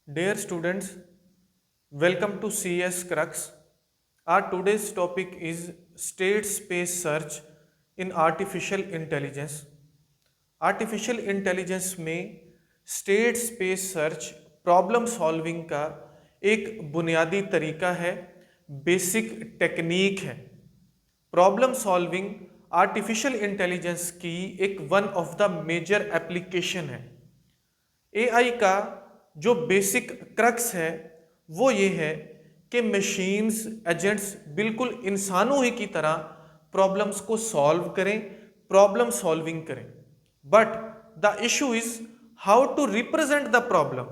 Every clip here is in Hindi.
Dear students, welcome to CS Crux. Our today's topic is state space search in artificial intelligence. Artificial intelligence में state space search problem solving का एक बुनियादी तरीका है, बेसिक टेक्निक है। प्रॉब्लम सॉल्विंग आर्टिफिशियल इंटेलिजेंस की एक one of the major application है। एआई का जो बेसिक क्रक्स है वो ये है कि मशीन्स एजेंट्स बिल्कुल इंसानों ही की तरह प्रॉब्लम्स को सॉल्व करें, प्रॉब्लम सॉल्विंग करें। But the issue is how to represent the problem.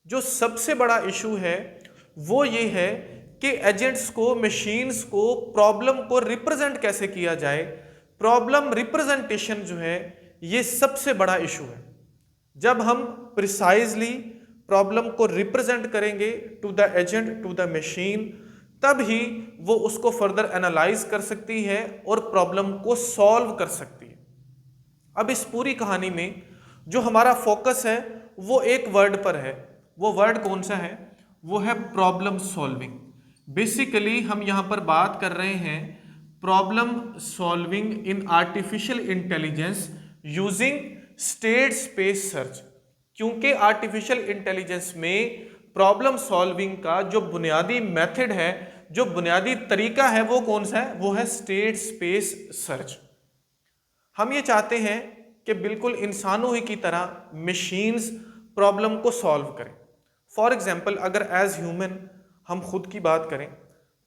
जो सबसे बड़ा इशू है वो ये है कि एजेंट्स को, मशीन्स को प्रॉब्लम को रिप्रेजेंट कैसे किया जाए। प्रॉब्लम रिप्रेजेंटेशन जो है ये सबसे बड़ा इशू है। जब हम प्रिसाइजली प्रॉब्लम को रिप्रेजेंट करेंगे to the agent, to the machine, तब ही वो उसको फर्दर एनालाइज कर सकती है और प्रॉब्लम को सॉल्व कर सकती है। अब इस पूरी कहानी में जो हमारा फोकस है वो एक वर्ड पर है। वो वर्ड कौन सा है? वो है प्रॉब्लम सॉल्विंग। बेसिकली हम यहां पर बात कर रहे हैं problem solving in artificial intelligence using state space search. क्योंकि आर्टिफिशियल इंटेलिजेंस में प्रॉब्लम सॉल्विंग का जो बुनियादी मेथड है, जो बुनियादी तरीका है, वो कौन सा है? वो है स्टेट स्पेस सर्च। हम ये चाहते हैं कि बिल्कुल इंसानों ही की तरह मशीन्स प्रॉब्लम को सॉल्व करें। फॉर एग्जाम्पल, अगर एज ह्यूमन हम खुद की बात करें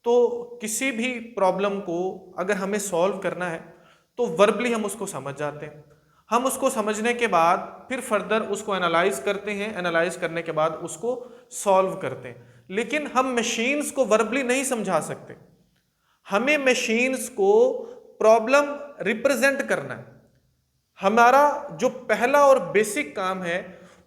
तो किसी भी प्रॉब्लम को अगर हमें सॉल्व करना है तो वर्बली हम उसको समझ जाते हैं। हम उसको समझने के बाद फिर फर्दर उसको एनालाइज करते हैं, एनालाइज करने के बाद उसको सॉल्व करते हैं। लेकिन हम मशीन्स को वर्बली नहीं समझा सकते। हमें मशीन्स को प्रॉब्लम रिप्रेजेंट करना है। हमारा जो पहला और बेसिक काम है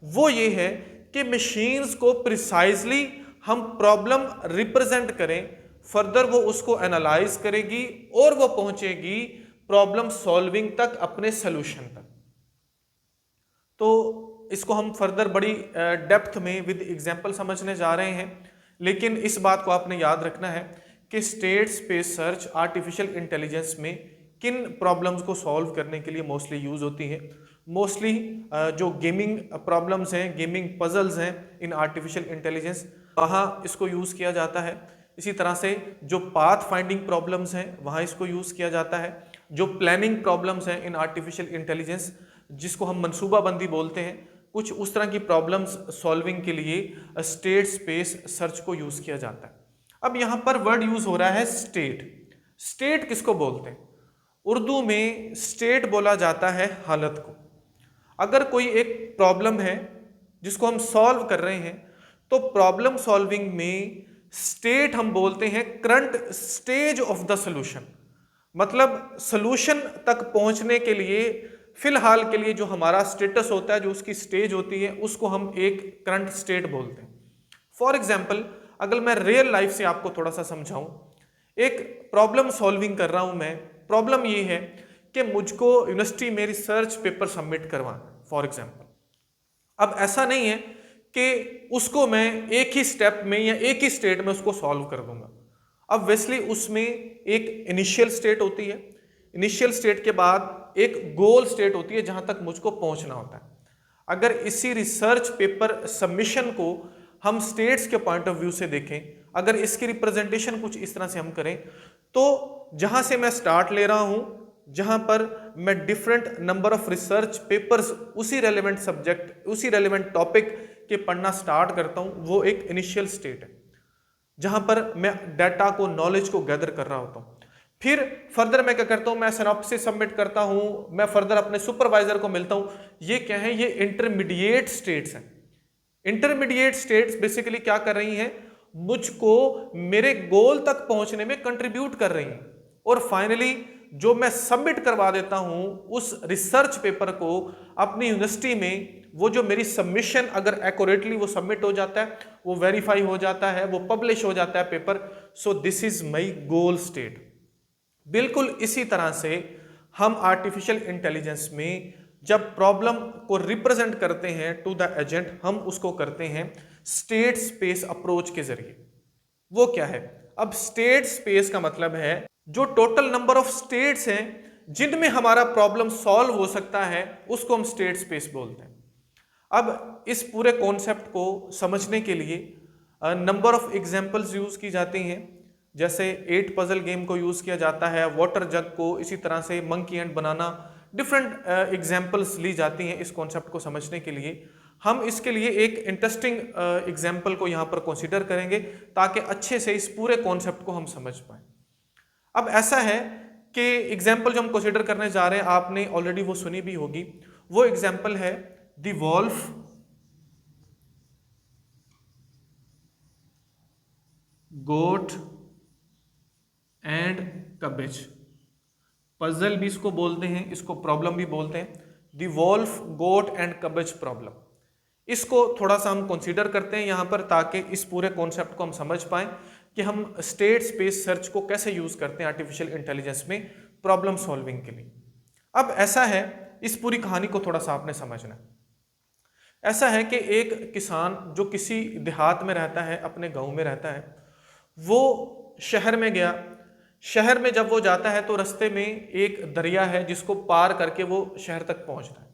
वो ये है कि मशीन्स को प्रिसाइजली हम प्रॉब्लम रिप्रेजेंट करें, फर्दर वो उसको एनालाइज करेगी और वो पहुंचेगी प्रॉब्लम सॉल्विंग तक, अपने सॉल्यूशन तक। तो इसको हम फर्दर बड़ी डेप्थ में विद एग्जांपल समझने जा रहे हैं। लेकिन इस बात को आपने याद रखना है कि state space search artificial intelligence में किन प्रॉब्लम्स को सॉल्व करने के लिए मोस्टली यूज होती है। मोस्टली जो गेमिंग प्रॉब्लम्स हैं, गेमिंग पजल्स हैं इन आर्टिफिशियल इंटेलिजेंस, वहाँ इसको यूज़ किया जाता है। इसी तरह से जो पाथ फाइंडिंग प्रॉब्लम्स हैं वहाँ इसको यूज़ किया जाता है। जो प्लानिंग प्रॉब्लम्स हैं इन आर्टिफिशियल इंटेलिजेंस, जिसको हम मनसूबाबंदी बोलते हैं, कुछ उस तरह की प्रॉब्लम्स सॉल्विंग के लिए स्टेट स्पेस सर्च को यूज़ किया जाता है। अब यहाँ पर वर्ड यूज़ हो रहा है स्टेट। स्टेट किसको बोलते हैं? उर्दू में स्टेट बोला जाता है हालत को। अगर कोई एक प्रॉब्लम है जिसको हम सॉल्व कर रहे हैं तो प्रॉब्लम सॉल्विंग में स्टेट हम बोलते हैं current stage of the solution. मतलब सॉल्यूशन तक पहुंचने के लिए फिलहाल के लिए जो हमारा स्टेटस होता है, जो उसकी स्टेज होती है, उसको हम एक करंट स्टेट बोलते हैं। फॉर एग्जाम्पल, अगर मैं रियल लाइफ से आपको थोड़ा सा समझाऊं, एक प्रॉब्लम सॉल्विंग कर रहा हूं मैं। प्रॉब्लम ये है कि मुझको यूनिवर्सिटी में रिसर्च पेपर सबमिट करवाना, फॉर एग्जाम्पल। अब ऐसा नहीं है कि उसको मैं एक ही स्टेप में या एक ही स्टेट में उसको सॉल्व कर दूंगा। अब वेस्ली उसमें एक इनिशियल स्टेट होती है, इनिशियल स्टेट के बाद एक गोल स्टेट होती है जहां तक मुझको पहुंचना होता है। अगर इसी रिसर्च पेपर सबमिशन को हम स्टेट्स के पॉइंट ऑफ व्यू से देखें, अगर इसकी रिप्रेजेंटेशन कुछ इस तरह से हम करें, तो जहां से मैं स्टार्ट ले रहा हूं, जहां पर मैं different number of research papers उसी रेलेवेंट सब्जेक्ट, उसी रेलेवेंट टॉपिक के पढ़ना स्टार्ट करता हूं, वो एक इनिशियल स्टेट है जहां पर मैं डाटा को, नॉलेज को गैदर कर रहा होता हूं। फिर फर्दर मैं क्या करता हूं? मैं सिनॉप्सिस सबमिट करता हूं, मैं फर्दर अपने सुपरवाइजर को मिलता हूं। ये क्या है? ये इंटरमीडिएट स्टेट्स हैं। इंटरमीडिएट स्टेट्स बेसिकली क्या कर रही हैं? मुझको मेरे गोल तक पहुंचने में कंट्रीब्यूट कर रही हैं। और फाइनली जो मैं सबमिट करवा देता हूं उस रिसर्च पेपर को अपनी यूनिवर्सिटी में, वो जो मेरी सबमिशन अगर एक्यूरेटली वो सबमिट हो जाता है, वो वेरीफाई हो जाता है, वो पब्लिश हो जाता है paper, so this is my goal state. बिल्कुल इसी तरह से हम आर्टिफिशियल इंटेलिजेंस में जब प्रॉब्लम को रिप्रेजेंट करते हैं टू द एजेंट, हम उसको करते हैं स्टेट स्पेस अप्रोच के जरिए। वो क्या है? अब स्टेट स्पेस का मतलब है जो टोटल नंबर ऑफ स्टेट्स हैं जिनमें हमारा प्रॉब्लम सॉल्व हो सकता है, उसको हम स्टेट स्पेस बोलते हैं। अब इस पूरे कॉन्सेप्ट को समझने के लिए नंबर ऑफ एग्जांपल्स यूज की जाती हैं, जैसे 8 पजल गेम को यूज किया जाता है, वाटर जग को, इसी तरह से monkey and banana, different examples ली जाती हैं इस कॉन्सेप्ट को समझने के लिए। हम इसके लिए एक इंटरेस्टिंग एग्जांपल को यहाँ पर कंसीडर करेंगे ताकि अच्छे से इस पूरे कॉन्सेप्ट को हम समझ पाएं। अब ऐसा है कि एग्जांपल जो हम कंसीडर करने जा रहे हैं आपने ऑलरेडी वो सुनी भी होगी। वो एग्जांपल है the wolf goat and cabbage. Puzzle भी इसको बोलते हैं, इसको प्रॉब्लम भी बोलते हैं। The wolf goat and cabbage problem, इसको थोड़ा सा हम कंसीडर करते हैं यहाँ पर ताकि इस पूरे कॉन्सेप्ट को हम समझ पाएं कि हम स्टेट स्पेस सर्च को कैसे यूज करते हैं आर्टिफिशियल इंटेलिजेंस में प्रॉब्लम सॉल्विंग के लिए। अब ऐसा है, इस पूरी कहानी को थोड़ा सा आपने समझना है। ऐसा है कि एक किसान जो किसी देहात में रहता है, अपने गांव में रहता है, वो शहर में गया। शहर में जब वो जाता है तो रास्ते में एक दरिया है जिसको पार करके वो शहर तक पहुंचता है।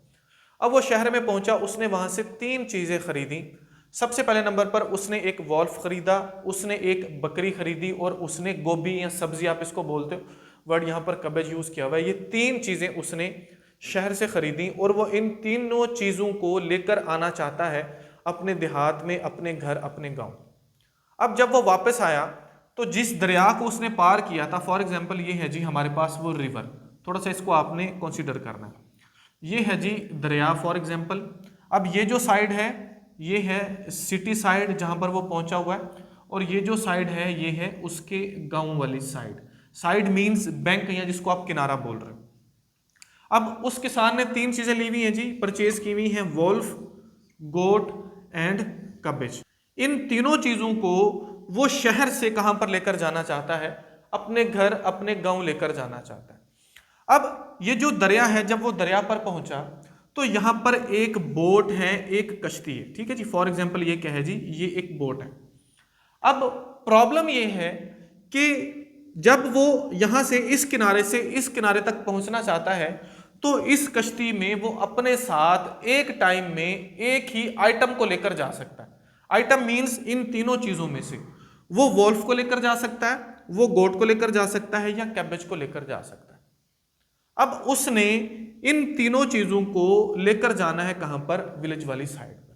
अब वो शहर में पहुंचा, उसने वहां से 3 चीजें खरीदी। सबसे पहले नंबर पर उसने एक वॉल्फ खरीदा, उसने एक बकरी खरीदी और उसने गोभी या सब्जी, आप इसको बोलते हो, वर्ड यहाँ पर कबेज यूज किया हुआ है। ये 3 चीजें उसने शहर से खरीदी और वो इन तीनों चीजों को लेकर आना चाहता है अपने देहात में, अपने घर, अपने गांव। अब जब वो वापस आया तो जिस दरिया को उसने पार किया था, फॉर एग्जाम्पल ये है जी हमारे पास वो रिवर, थोड़ा सा इसको आपने कंसीडर करना है। ये है जी दरिया फॉर एग्जाम्पल। अब ये जो साइड है ये है सिटी साइड जहां पर वो पहुंचा हुआ है, और ये जो साइड है ये है उसके गांव वाली साइड। साइड मींस बैंक या जिसको आप किनारा बोल रहे हो। अब उस किसान ने 3 चीजें ली हुई हैं जी, परचेज की हुई हैं, वॉल्फ, गोट एंड कबेज। इन तीनों चीजों को वो शहर से कहां पर लेकर जाना चाहता है? अपने घर, अपने गांव लेकर जाना चाहता है। अब ये जो दरिया है, जब वो दरिया पर पहुंचा तो यहां पर एक बोट है, एक कश्ती है, ठीक है जी। फॉर एग्जाम्पल ये क्या है जी, ये एक बोट है। अब प्रॉब्लम ये है कि जब वो यहां से इस किनारे से इस किनारे तक पहुंचना चाहता है तो इस कश्ती में वो अपने साथ एक टाइम में एक ही आइटम को लेकर जा सकता है। आइटम मींस इन तीनों चीजों में से वो वॉल्फ को लेकर जा सकता है, वो गोट को लेकर जा सकता है, या कैबेज को लेकर जा सकता है। अब उसने इन तीनों चीजों को लेकर जाना है कहां पर? विलेज वाली साइड पर।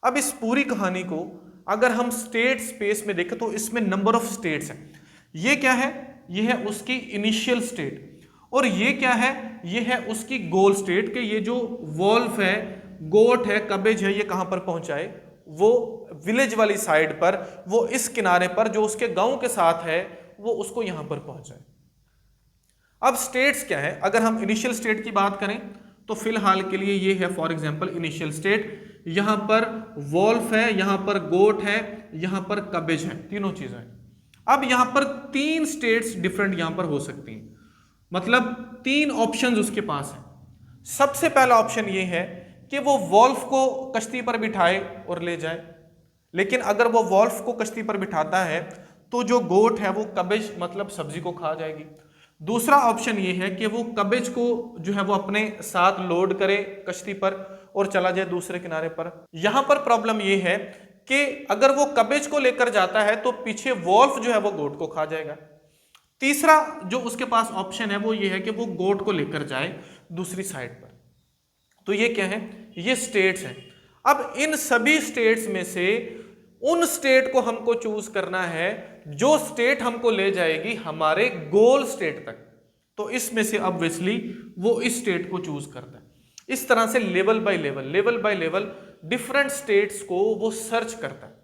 अब इस पूरी कहानी को अगर हम स्टेट स्पेस में देखें तो इसमें नंबर ऑफ स्टेट्स हैं। ये क्या है? ये है उसकी इनिशियल स्टेट, और ये क्या है? ये है उसकी गोल स्टेट कि ये जो वॉल्फ है, गोट है, कबेज है, ये कहां पर पहुंचाए? वो विलेज वाली साइड पर, वो इस किनारे पर जो उसके गांव के साथ है, वो उसको यहां पर पहुंचाए। अब स्टेट्स क्या है? अगर हम इनिशियल स्टेट की बात करें तो फिलहाल के लिए ये है फॉर एग्जांपल इनिशियल स्टेट। यहां पर वॉल्फ है, यहां पर गोट है, यहां पर कबेज है, तीनों चीजें। अब यहां पर 3 स्टेट्स डिफरेंट यहां पर हो सकती हैं, मतलब 3 ऑप्शंस उसके पास है। सबसे पहला ऑप्शन ये है कि वो वॉल्फ को कश्ती पर बिठाए और ले जाए, लेकिन अगर वो वॉल्फ को कश्ती पर बिठाता है तो जो गोट है वो कबेज मतलब सब्जी को खा जाएगी। दूसरा ऑप्शन ये है कि वो कबेज को जो है वो अपने साथ लोड करे कश्ती पर और चला जाए दूसरे किनारे पर। यहां पर प्रॉब्लम ये है कि अगर वो कबेज को लेकर जाता है तो पीछे वॉल्फ जो है वो गोट को खा जाएगा। तीसरा जो उसके पास ऑप्शन है वो ये है कि वो गोट को लेकर जाए दूसरी साइड पर। तो ये क्या है? ये स्टेट्स हैं। अब इन सभी स्टेट्स में से उन स्टेट को हमको चूज करना है जो स्टेट हमको ले जाएगी हमारे गोल स्टेट तक। तो इसमें से ऑब्वियसली वो इस स्टेट को चूज करता है। इस तरह से level by level different states को वो सर्च करता है।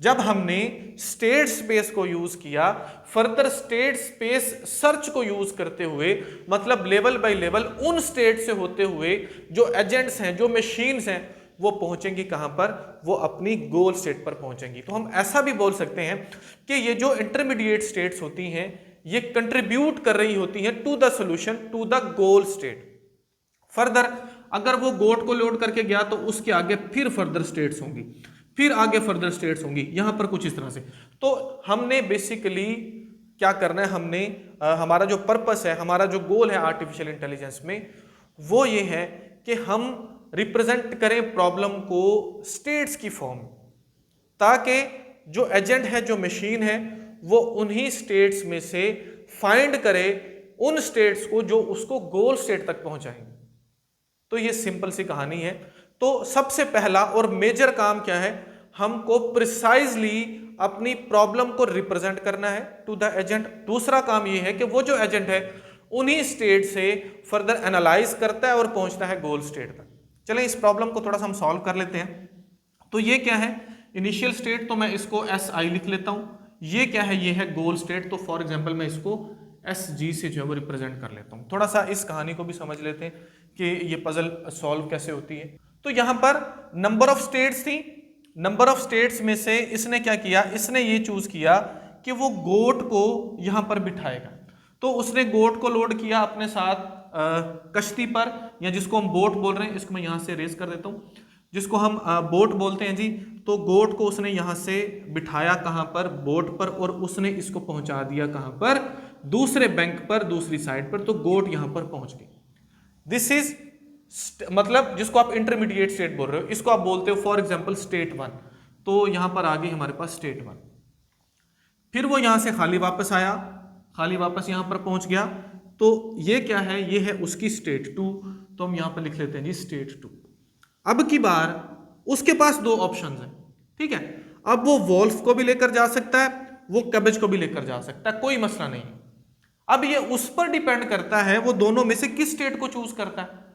जब हमने स्टेट स्पेस को यूज किया, फर्दर स्टेट स्पेस सर्च को यूज करते हुए, मतलब लेवल बाय लेवल उन स्टेट से होते हुए जो एजेंट्स हैं, जो मशीन्स हैं, वो पहुंचेंगी कहां पर? वो अपनी गोल स्टेट पर पहुंचेंगी। तो हम ऐसा भी बोल सकते हैं कि ये जो इंटरमीडिएट स्टेट्स होती हैं ये कंट्रीब्यूट कर रही होती हैं to the solution, to the goal state. Further अगर वो गोट को लोड करके गया तो उसके आगे फिर फर्दर स्टेट्स होंगी, फिर आगे फर्दर स्टेट्स होंगी, यहां पर कुछ इस तरह से। तो हमने बेसिकली क्या करना है, हमने हमारा जो पर्पस है, हमारा जो गोल है आर्टिफिशियल इंटेलिजेंस में, वो ये है कि हम रिप्रेजेंट करें प्रॉब्लम को स्टेट्स की फॉर्म, ताकि जो एजेंट है, जो मशीन है, वो उन्हीं स्टेट्स में से फाइंड करे उन स्टेट्स को जो उसको गोल स्टेट तक पहुंचाएंगे। तो ये सिंपल सी कहानी है। तो सबसे पहला और मेजर काम क्या है, हमको प्रिसाइजली अपनी प्रॉब्लम को रिप्रेजेंट करना है टू द एजेंट। दूसरा काम ये है कि वो जो एजेंट है उन्हीं स्टेट से फर्दर एनालाइज करता है और पहुंचता है गोल स्टेट तक। चलें इस प्रॉब्लम को थोड़ा सा हम सॉल्व कर लेते हैं। तो ये क्या है, इनिशियल स्टेट, तो मैं इसको एस आई लिख लेता हूं। ये क्या है, ये है गोल स्टेट। तो फॉर एग्जाम्पल मैं इसको एस जी से जो है वो रिप्रेजेंट कर लेता हूं। थोड़ा सा इस कहानी को भी समझ लेते हैं कि ये पजल सॉल्व कैसे होती है। तो यहां पर नंबर ऑफ स्टेट्स थी, नंबर ऑफ स्टेट्स में से इसने क्या किया, इसने ये चूज किया कि वो गोट को यहां पर बिठाएगा। तो उसने गोट को लोड किया अपने साथ कश्ती पर, या जिसको हम बोट बोल रहे हैं, इसको मैं यहां से रेस कर देता हूं, जिसको हम बोट बोलते हैं जी। तो गोट को उसने यहां से बिठाया कहां पर, बोट पर, और उसने इसको पहुंचा दिया कहां पर, दूसरे बैंक पर, दूसरी साइड पर। तो गोट यहां पर पहुंच गई। दिस इज मतलब जिसको आप इंटरमीडिएट स्टेट बोल रहे हो, इसको आप बोलते हो फॉर एग्जांपल स्टेट 1। तो यहां पर आ गई हमारे पास स्टेट 1। फिर वो यहां से खाली वापस आया, खाली वापस यहां पर पहुंच गया। तो ये क्या है, ये है उसकी स्टेट 2। तो हम यहां पर लिख लेते हैं जी स्टेट 2। अब की बार उसके पास दो ऑप्शन है, ठीक है। अब वो वोल्फ को भी लेकर जा सकता है, वो कैबेज को भी लेकर जा सकता है, कोई मसला नहीं। अब ये उस पर डिपेंड करता है वो दोनों में से किस स्टेट को चूज करता है,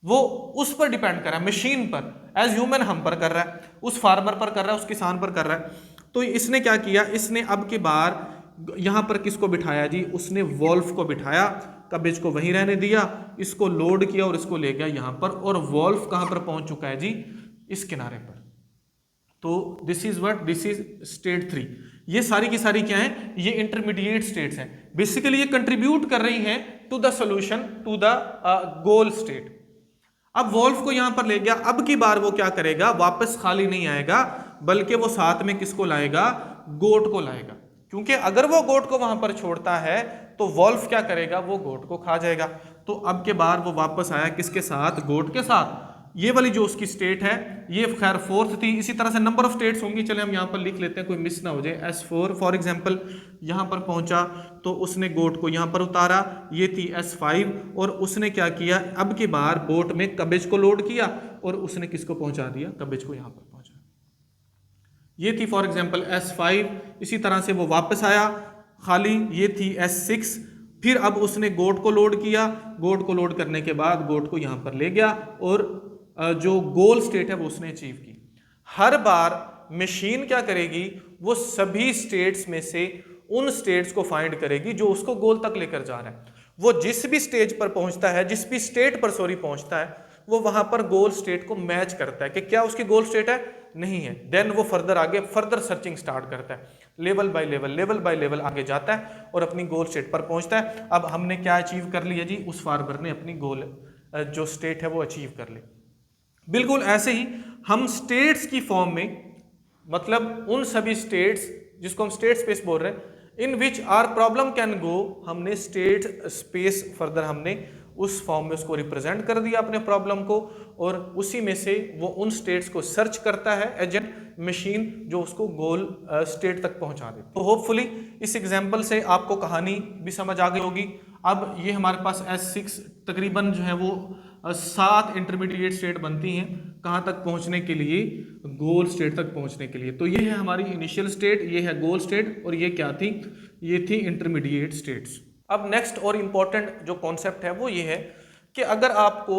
वो उस पर डिपेंड कर रहा है, मशीन पर। एज ह्यूमन हम पर कर रहा है, उस फार्मर पर कर रहा है, उस किसान पर कर रहा है। तो इसने क्या किया, इसने अब की बार यहां पर किसको बिठाया जी, उसने वोल्फ को बिठाया, कबेज को वहीं रहने दिया, इसको लोड किया और इसको ले गया यहां पर। और वोल्फ कहां पर पहुंच चुका है जी, इस किनारे पर। तो this is what, this is state 3। ये सारी की सारी क्या है, ये इंटरमीडिएट स्टेट्स हैं। बेसिकली ये कंट्रीब्यूट कर रही हैं to the solution, to the goal state. अब वोल्फ को यहां पर ले गया, अब की बार वो क्या करेगा, वापस खाली नहीं आएगा, बल्कि वो साथ में किसको लाएगा, गोट को लाएगा। क्योंकि अगर वो गोट को वहां पर छोड़ता है तो वोल्फ क्या करेगा, वो गोट को खा जाएगा। तो अब के बार वो वापस आया किसके साथ, गोट के साथ। ये वाली जो उसकी स्टेट है, ये खैर 4th थी। इसी तरह से नंबर ऑफ स्टेट्स होंगी, चले हम यहां पर लिख लेते हैं, कोई मिस ना हो जाए। S4 फॉर एग्जांपल यहां पर पहुंचा तो उसने गोट को यहां पर उतारा, ये थी S5। और उसने क्या किया, अब की बार बोट में कबेज को लोड किया और उसने किसको पहुंचा दिया, कबेज को यहां पर पहुंचा। ये थी फॉर एग्जांपल S5। इसी तरह से वो वापस आया खाली, ये थी S6। फिर अब उसने गोट को लोड किया, गोट को लोड करने के बाद गोट को यहां पर ले गया और जो गोल स्टेट है वो उसने अचीव की। हर बार मशीन क्या करेगी, वो सभी स्टेट्स में से उन स्टेट्स को फाइंड करेगी जो उसको गोल तक लेकर जा रहा है। वो जिस भी स्टेज पर पहुंचता है, जिस भी स्टेट पर पहुंचता है, वो वहां पर गोल स्टेट को मैच करता है कि क्या उसकी गोल स्टेट है, नहीं है। देन वो फर्दर आगे फर्दर सर्चिंग स्टार्ट करता है, level by level, level by level आगे जाता है और अपनी गोल स्टेट पर पहुंचता है। अब हमने क्या अचीव कर लिया जी, उस फार्मर ने अपनी गोल जो स्टेट है वो अचीव कर ली। बिल्कुल ऐसे ही हम स्टेट्स की फॉर्म में, मतलब उन सभी स्टेट्स जिसको हम स्टेट स्पेस बोल रहे हैं, in which are problem can go, हमने स्टेट स्पेस फर्दर हमने उस फॉर्म में उसको रिप्रेजेंट कर दिया अपने प्रॉब्लम को, और उसी में से वो उन स्टेट्स को सर्च करता है एजेंट मशीन, जो उसको गोल स्टेट तक पहुंचा दे। तो होपफुली इस एग्जांपल से आपको कहानी भी समझ आ गई होगी। अब ये हमारे पास S6 तकरीबन जो है वो 7 इंटरमीडिएट स्टेट बनती हैं कहाँ तक पहुंचने के लिए, गोल स्टेट तक पहुंचने के लिए। तो ये है हमारी इनिशियल स्टेट, ये है गोल स्टेट, और ये क्या थी, ये थी इंटरमीडिएट स्टेट्स। अब नेक्स्ट और इम्पॉर्टेंट जो कॉन्सेप्ट है वो ये है कि अगर आपको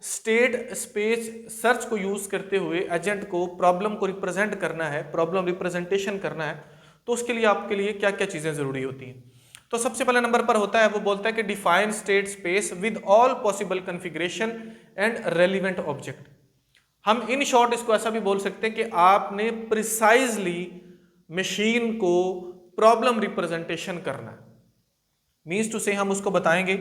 स्टेट स्पेस सर्च को यूज करते हुए एजेंट को प्रॉब्लम को रिप्रेजेंट करना है, प्रॉब्लम रिप्रेजेंटेशन करना है, तो उसके लिए आपके लिए क्या क्या चीजें जरूरी होती हैं। तो सबसे पहले नंबर पर होता है, वो बोलता है कि define state space with all possible configuration and relevant object. हम इन शॉर्ट इसको ऐसा भी बोल सकते हैं कि आपने प्रिसाइजली मशीन को प्रॉब्लम रिप्रेजेंटेशन करना है। मीन्स टू से हम उसको बताएंगे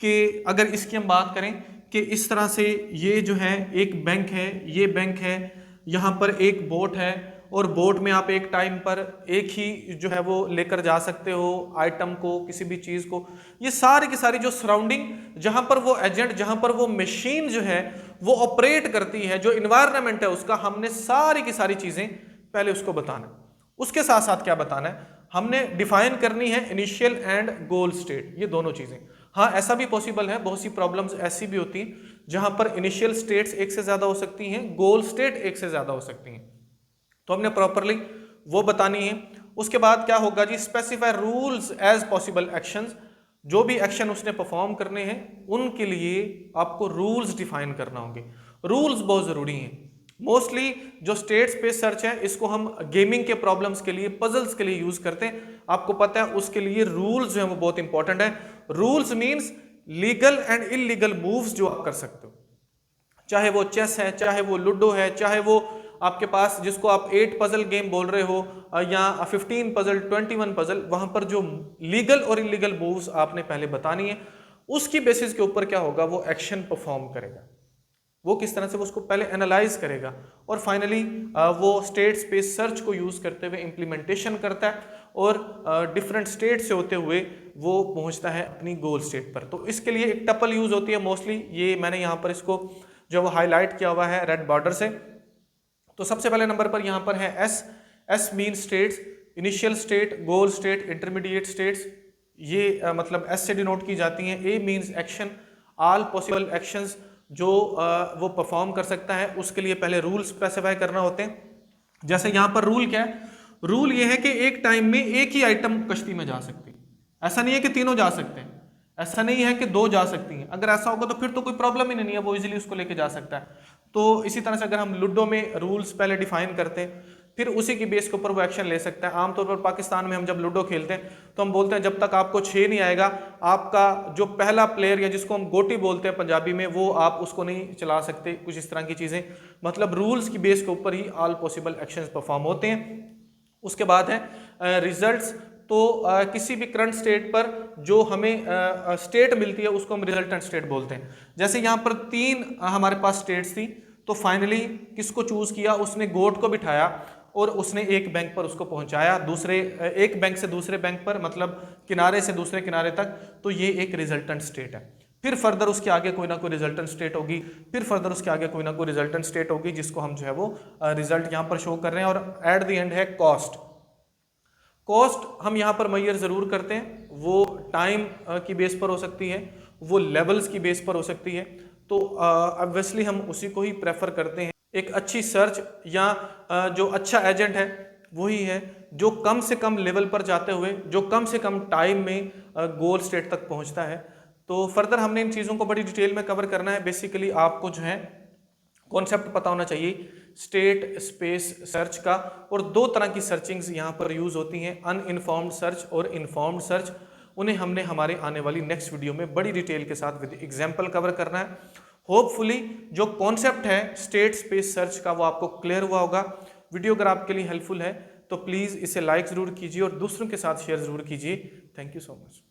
कि अगर इसकी हम बात करें कि इस तरह से ये जो है एक बैंक है, ये बैंक है, यहाँ पर एक बोट है और बोट में आप एक टाइम पर एक ही जो है वो लेकर जा सकते हो आइटम को, किसी भी चीज़ को। ये सारी की सारी जो सराउंडिंग, जहाँ पर वो एजेंट, जहाँ पर वो मशीन जो है वो ऑपरेट करती है, जो इन्वायरमेंट है उसका, हमने सारी की सारी चीज़ें पहले उसको बताना है। उसके साथ साथ क्या बताना है, हमने डिफाइन करनी है इनिशियल एंड गोल स्टेट, ये दोनों चीज़ें। हाँ, ऐसा भी पॉसिबल है, बहुत सी प्रॉब्लम्स ऐसी भी होती हैं जहां पर इनिशियल स्टेट्स एक से ज्यादा हो सकती हैं, गोल स्टेट एक से ज्यादा हो सकती हैं, तो हमने प्रॉपरली वो बतानी है। उसके बाद क्या होगा जी, specify rules as possible actions, जो भी एक्शन उसने परफॉर्म करने हैं उनके लिए आपको रूल्स डिफाइन करना होंगे। रूल्स बहुत जरूरी हैं। मोस्टली जो स्टेट स्पेस सर्च है इसको हम गेमिंग के प्रॉब्लम्स के लिए, पजल्स के लिए यूज करते हैं। आपको पता है उसके लिए रूल्स जो है वो बहुत इंपॉर्टेंट है। Rules means legal and illegal moves जो आप कर सकते हो, चाहे वो चेस है, चाहे वो लूडो है, चाहे वो आपके पास जिसको आप 8 पजल गेम बोल रहे हो या 15 पजल, 21 पजल, वहां पर जो लीगल और इलीगल मूव्स आपने पहले बतानी है, उसकी बेसिस के ऊपर क्या होगा, वो एक्शन परफॉर्म करेगा। वो किस तरह से, वो उसको पहले एनालाइज करेगा और फाइनली वो स्टेट स्पेस सर्च को यूज करते हुए इम्प्लीमेंटेशन करता है और डिफरेंट स्टेट से होते हुए वो पहुंचता है अपनी गोल स्टेट पर। तो इसके लिए एक टपल यूज होती है मोस्टली, ये मैंने यहाँ पर इसको जो वो हाईलाइट किया हुआ है रेड बॉर्डर से। तो सबसे पहले नंबर पर यहाँ पर है S. S mean states, initial state, goal state, intermediate states, ये मतलब एस से डिनोट की जाती हैं। A means action, all possible actions जो वो परफॉर्म कर सकता है, उसके लिए पहले रूल स्पेसिफाई करना होते हैं। जैसे यहाँ पर रूल क्या है, रूल ये है कि एक टाइम में एक ही आइटम कश्ती में जा सकती है। ऐसा नहीं है कि तीनों जा सकते हैं, ऐसा नहीं है कि दो जा सकती हैं। अगर ऐसा होगा तो फिर तो कोई प्रॉब्लम ही नहीं है, वो इजीली उसको लेके जा सकता है। तो इसी तरह से अगर हम लूडो में रूल्स पहले डिफाइन करते हैं, फिर उसी की बेस के ऊपर वो एक्शन ले सकता है। आमतौर पर पाकिस्तान में हम जब लूडो खेलते हैं तो हम बोलते हैं जब तक आपको 6 नहीं आएगा, आपका जो पहला प्लेयर या जिसको हम गोटी बोलते हैं पंजाबी में, वो आप उसको नहीं चला सकते, कुछ इस तरह की चीज़ें। मतलब रूल्स की बेस के ऊपर ही ऑल पॉसिबल एक्शंस परफॉर्म होते हैं। उसके बाद है रिजल्ट्स। तो किसी भी करंट स्टेट पर जो हमें स्टेट मिलती है उसको हम रिजल्टेंट स्टेट बोलते हैं। जैसे यहाँ पर 3 हमारे पास स्टेट्स थी, तो फाइनली किसको चूज किया, उसने गोट को बिठाया और उसने एक बैंक पर उसको पहुंचाया, दूसरे एक बैंक से दूसरे बैंक पर, मतलब किनारे से दूसरे किनारे तक। तो ये एक रिजल्टेंट स्टेट है। फिर फर्दर उसके आगे कोई ना कोई रिजल्टेंट स्टेट होगी, फिर फर्दर उसके आगे कोई ना कोई रिजल्टेंट स्टेट होगी, जिसको हम जो है वो रिजल्ट यहाँ पर शो कर रहे हैं। और एट द एंड है कॉस्ट। कॉस्ट हम यहाँ पर मैयर जरूर करते हैं, वो टाइम की बेस पर हो सकती है, वो लेवल्स की बेस पर हो सकती है। तो ऑब्वियसली हम उसी को ही प्रेफर करते हैं। एक अच्छी सर्च या जो अच्छा एजेंट है वही है जो कम से कम लेवल पर जाते हुए, जो कम से कम टाइम में गोल स्टेट तक पहुंचता है। तो फर्दर हमने इन चीज़ों को बड़ी डिटेल में कवर करना है। बेसिकली आपको जो है कॉन्सेप्ट पता होना चाहिए स्टेट स्पेस सर्च का। और 2 तरह की सर्चिंग्स यहाँ पर यूज होती हैं, अनइन्फॉर्म्ड सर्च और इन्फॉर्म्ड सर्च। उन्हें हमने हमारे आने वाली नेक्स्ट वीडियो में बड़ी डिटेल के साथ विद एग्जाम्पल कवर करना है। होपफुली जो कॉन्सेप्ट है स्टेट स्पेस सर्च का वो आपको क्लियर हुआ होगा। वीडियो अगर आपके लिए हेल्पफुल है तो प्लीज़ इसे लाइक ज़रूर कीजिए और दूसरों के साथ शेयर ज़रूर कीजिए। Thank you so much.